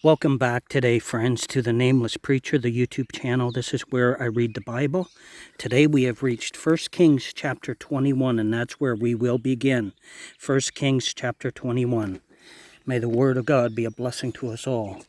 Welcome back today, friends, to the Nameless Preacher, the YouTube channel. This is where I read the Bible. Today we have reached 1 Kings chapter 21, and that's where we will begin. 1 Kings chapter 21. May the word of God be a blessing to us all.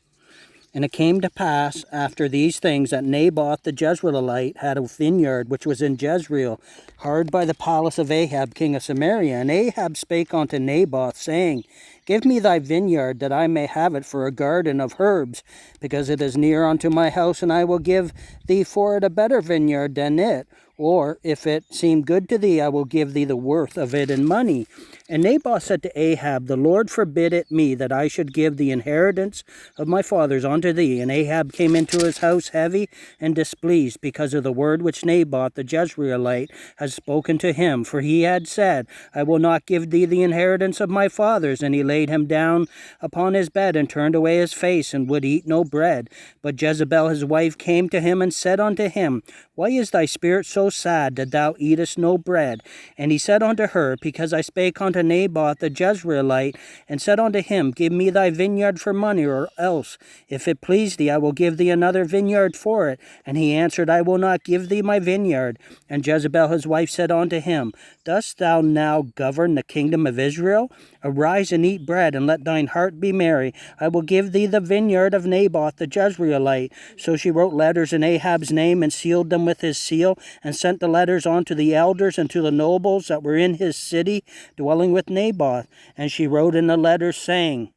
And it came to pass after these things that Naboth the Jezreelite had a vineyard which was in Jezreel, hard by the palace of Ahab king of Samaria. And Ahab spake unto Naboth, saying, Give me thy vineyard, that I may have it for a garden of herbs, because it is near unto my house, and I will give thee for it a better vineyard than it. Or, if it seem good to thee, I will give thee the worth of it in money. And Naboth said to Ahab, The Lord forbid it me, that I should give the inheritance of my fathers unto thee. And Ahab came into his house heavy and displeased, because of the word which Naboth the Jezreelite had spoken to him. For he had said, I will not give thee the inheritance of my fathers. And he laid him down upon his bed, and turned away his face, and would eat no bread. But Jezebel his wife came to him, and said unto him, Why is thy spirit so sad, that thou eatest no bread? And he said unto her, Because I spake unto Naboth the Jezreelite, and said unto him, Give me thy vineyard for money, or else, if it please thee, I will give thee another vineyard for it. And he answered, I will not give thee my vineyard. And Jezebel his wife said unto him, Dost thou now govern the kingdom of Israel? Arise and eat bread, and let thine heart be merry. I will give thee the vineyard of Naboth the Jezreelite. So she wrote letters in Ahab's name, and sealed them with his seal, and sent the letters unto the elders and to the nobles that were in his city, dwelling with Naboth. And she wrote in the letters, saying,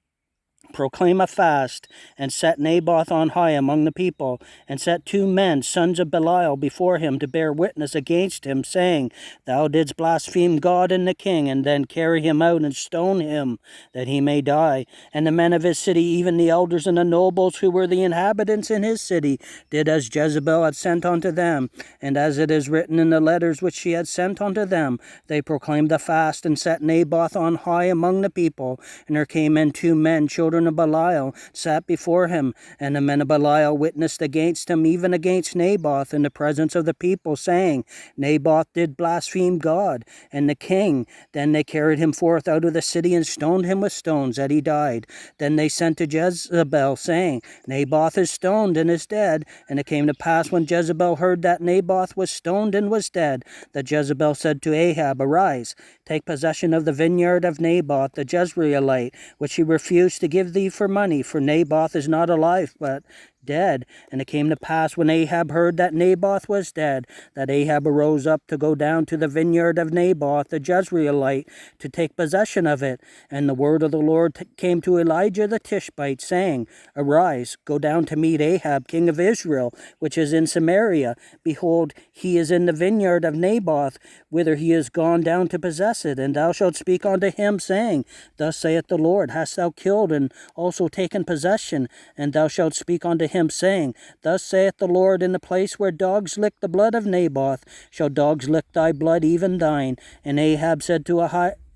Proclaim a fast, and set Naboth on high among the people, and set 2 men, sons of Belial, before him to bear witness against him, saying, Thou didst blaspheme God and the king, and then carry him out and stone him, that he may die. And the men of his city, even the elders and the nobles who were the inhabitants in his city, did as Jezebel had sent unto them. And as it is written in the letters which she had sent unto them, they proclaimed a fast, and set Naboth on high among the people. And there came in 2 men, children of Belial, sat before him, and the men of Belial witnessed against him, even against Naboth, in the presence of the people, saying, Naboth did blaspheme God and the king. Then they carried him forth out of the city, and stoned him with stones, that he died. Then they sent to Jezebel, saying, Naboth is stoned and is dead. And it came to pass, when Jezebel heard that Naboth was stoned and was dead, that Jezebel said to Ahab, Arise, take possession of the vineyard of Naboth the Jezreelite, which he refused to give thee for money, for Naboth is not alive, but dead. And it came to pass, when Ahab heard that Naboth was dead, that Ahab arose up to go down to the vineyard of Naboth the Jezreelite, to take possession of it. And the word of the Lord came to Elijah the Tishbite, saying, Arise, go down to meet Ahab king of Israel, which is in Samaria. Behold, he is in the vineyard of Naboth, whither he is gone down to possess it. And thou shalt speak unto him, saying, Thus saith the Lord, Hast thou killed and also taken possession? And thou shalt speak unto him, saying, Thus saith the Lord, In the place where dogs lick the blood of Naboth, shall dogs lick thy blood, even thine. And Ahab said to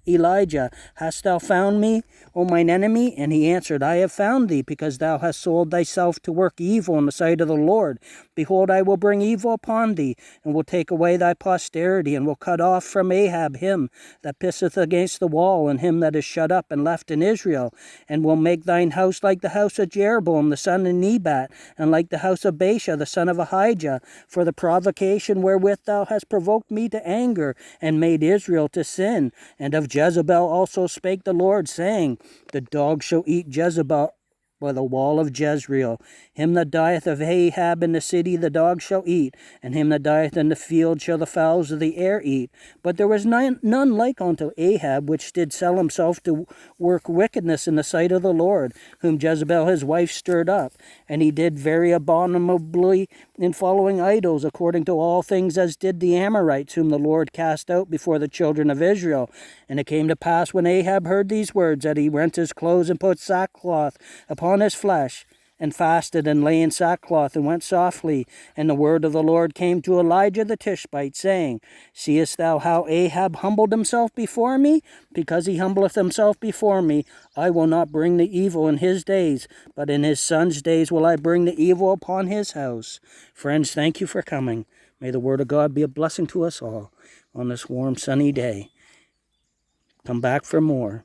Elijah, Hast thou found me, O mine enemy? And he answered, I have found thee, because thou hast sold thyself to work evil in the sight of the Lord. Behold, I will bring evil upon thee, and will take away thy posterity, and will cut off from Ahab him that pisseth against the wall, and him that is shut up and left in Israel, and will make thine house like the house of Jeroboam the son of Nebat, and like the house of Baasha the son of Ahijah, for the provocation wherewith thou hast provoked me to anger, and made Israel to sin. And of Jezebel also spake the Lord, saying, The dog shall eat Jezebel by the wall of Jezreel. Him that dieth of Ahab in the city the dog shall eat, and him that dieth in the field shall the fowls of the air eat. But there was none like unto Ahab, which did sell himself to work wickedness in the sight of the Lord, whom Jezebel his wife stirred up. And he did very abominably in following idols, according to all things as did the Amorites, whom the Lord cast out before the children of Israel. And it came to pass, when Ahab heard these words, that he rent his clothes and put sackcloth upon his flesh, and fasted, and lay in sackcloth, and went softly. And the word of the Lord came to Elijah the Tishbite, saying, Seest thou how Ahab humbled himself before me? Because he humbleth himself before me, I will not bring the evil in his days, but in his son's days will I bring the evil upon his house. Friends, thank you for coming. May the word of God be a blessing to us all on this warm, sunny day. Come back for more.